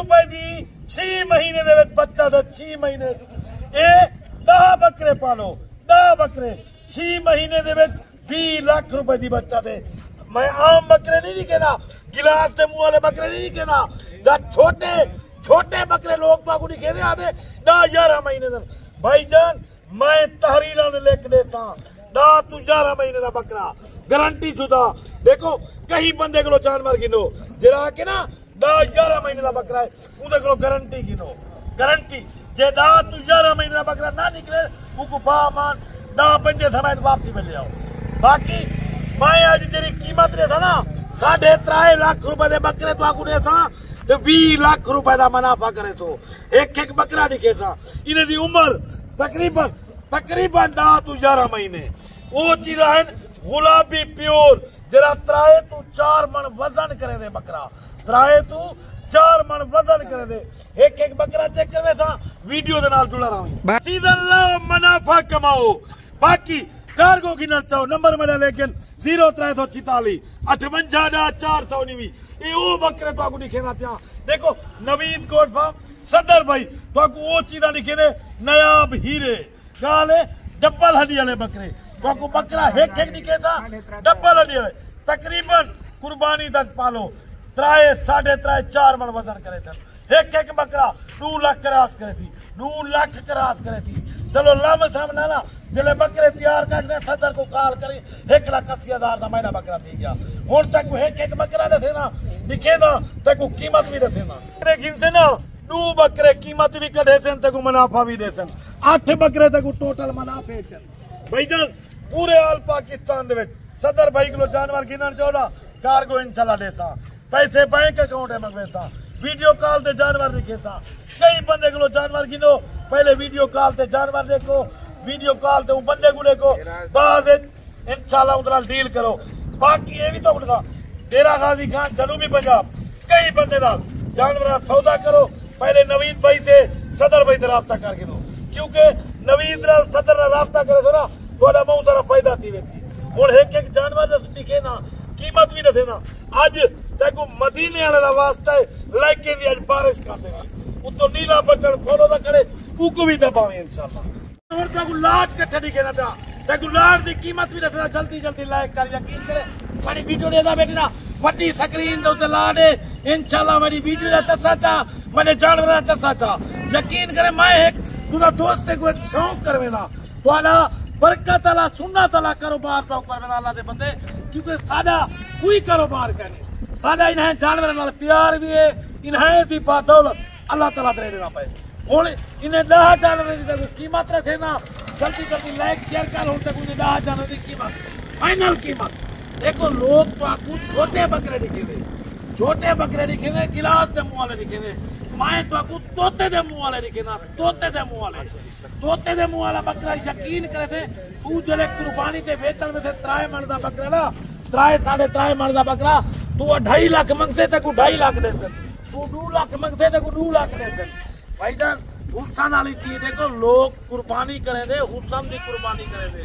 रुपए दी 6 महीने दे विच बच्चा दे 6 महीने ए 10 बकरे पालो 10 बकरे 6 महीने दे विच 20 लाख रुपए दी बच्चा दे। मैं आम बकरे नहीं कहना, गिलास के मुंह वाले बकरे नहीं कहना, छोटे छोटे बकरे लोग तो नहीं कहते आते 10-11 महीने दे। भाईजान मैं तहरीर लिख देता ना तू 11 महीने का बकरा गारंटी शुदा। देखो कई बंदे को जानवर गिनो जरा के ना 10-11 महीने का बकरा है उनको गारंटी गिनो, गारंटी जे तू 11 महीने का बकरा ना निकले उनको बामान ना पंजे समय वापसी मिल जाओ। बाकी मैं आज तेरी कीमत ने था ना 3.5 लाख रुपए दे बकरे तो आकू ने था तो 20 लाख रुपए का मुनाफा करे तो एक बकरा निके था। इन्हें दी उम्र तकरीबन 11 महीने। वो चीज है गुलाबी प्योर जरा 3 तो 4 मन वजन करे दे बकरा, 3 तो 4 मन वजन करे दे। एक बकरा चेक करवे था वीडियो दे नाल जुड़ा रहा सीजन लाओ मुनाफा कमाओ। बाकी कार्गो की न चाहो नंबर मेरा लेकिन 0346 58 419 ये वो बकरे तो नहीं खेना पिया। देखो नवीद कोट फार्म सदर भाई तो वो चीजा नहीं खेने नयाब हीरे गाले डबल हड्डी वाले बकरे तो बकरा एक नहीं कहता डबल हड्डी वाले तकरीबन कुर्बानी तक पालो 3.5-4 मन वजन करे थे। एक बकरा 2 लाख क्रॉस करे थी, 2 लाख क्रॉस करे थी। चलो लम सामने ना जिले बकरे तैयार करने सदर को काल करी 1,80,000 का महीना बकरा थी गया। हूं तक एक बकरा दसे ना दिखे ना तक कीमत भी दसे ना लेकिन से ना 2 बकरे कीमत भी कढ़े सन तक मुनाफा भी दे सन 8 बकरे तक टोटल मुनाफे सन। भाईजान पूरे आल पाकिस्तान दे विच सदर भाई को जानवर गिनन चाहो ना कार्गो इंशाल्लाह देता पैसे बैंक अकाउंट में मंगवेता वीडियो कॉल ते जानवर दिखेता। कई बंदे को जानवर गिनो पहले वीडियो कॉल ते जानवर देखो, वीडियो कॉल ते बंदे को देखो बाद इंशाल्लाह उधर डील करो। बाकी ये भी तो डेरा गाजी खान जनूबी पंजाब कई बंदे नाल जानवर सौदा करो पहले नवीद भाई से सदर भाई से राब्ता करके लो क्योंकि नवीद नाल सदर नाल राब्ता करे तो ना थोड़ा बहुत सारा फायदा थी वेती। हुण एक जानवर दिखे ना कीमत भी दसे ना अज तेको मदीने वाले का वास्ता है लाइके दी अज बारिश कर देगा उतो नीला बटन फॉलो ना करे उको भी दबावे इंशाल्लाह। और तेको लाट कट्ठा नहीं कहना था तेको लाट दी कीमत भी दसना जल्दी जल्दी लाइक कर यकीन करे बड़ी वीडियो देदा बेटी ना वड्डी स्क्रीन दे उते ला दे इंशाल्लाह मेरी वीडियो दा चर्चा था मैंने जानवर दा चर्चा था यकीन करे मैं एक तुदा दोस्त को एक शौक करवेदा तुहाडा बरकत अल्लाह सुन्नत अल्लाह कारोबार पाओ करवेदा अल्लाह दे बंदे क्योंकि साडा कोई कारोबार करे साडा इन्हें जानवर नाल प्यार भी है इन्हें दी बदौलत अल्लाह ताला दे देना पे। हुण इन्हें 10 जानवर दी कीमत रखे ना जल्दी जल्दी लाइक शेयर कर हुण तक 10 जानवर दी कीमत फाइनल कीमत। देखो लोग तो आपको छोटे बकरे दिखे ने गिलास दे मुंह वाले दिखे ने मैं तो आपको तोते दे मुंह वाले दिखे ना तोते दे मुंह वाला बकरा यकीन करे थे तू जले कुर्बानी ते वेतन में थे 3 मन दा बकरा ना 3.5 मन दा बकरा तू 2.5 लाख मंगते तक 2.5 लाख दे तू 2 लाख मंगते तक 2 लाख दे। भाईजान हुसन वाली चीज देखो लोग कुर्बानी करे दे हुसन दी कुर्बानी करे दे।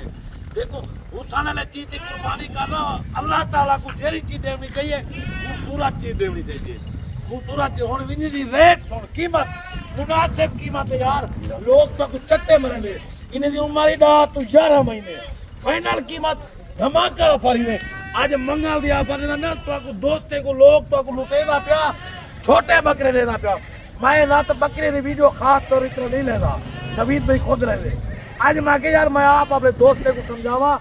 देखो हुसन वाली चीज की कुर्बानी करना अल्लाह ताला को जेरी चीज देनी चाहिए खूबसूरत चीज देनी चाहिए खूबसूरत हुण विनी दी रेट हुण कीमत मुनासिब कीमत है यार। लोग तो कुछ चट्टे मरे दे इन्हें दी उम्र ही 11 महीने फाइनल कीमत धमाका ऑफर ही आज मंगल दी ऑफर ना तो दोस्ते को लोग तो लुटेदा पिया छोटे बकरे लेना पिया। मैं ना तो बकरे की वीडियो खास तौर इतना नहीं लेता नवीद भाई खुद ले आज मैं के यार मैं आप अपने दोस्ते को समझावा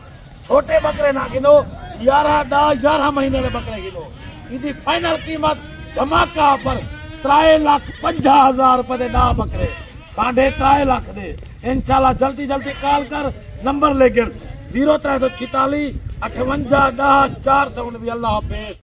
छोटे बकरे ना गिनो 11 महीने के बकरे गिनो इनकी फाइनल कीमत धमाका पर 3,50,000 रुपए दे ना बकरे 3.5 लाख दे इंशाल्लाह जल्दी जल्दी कॉल कर नंबर लेकर 0346 58 10 419 अल्लाह हाफिज।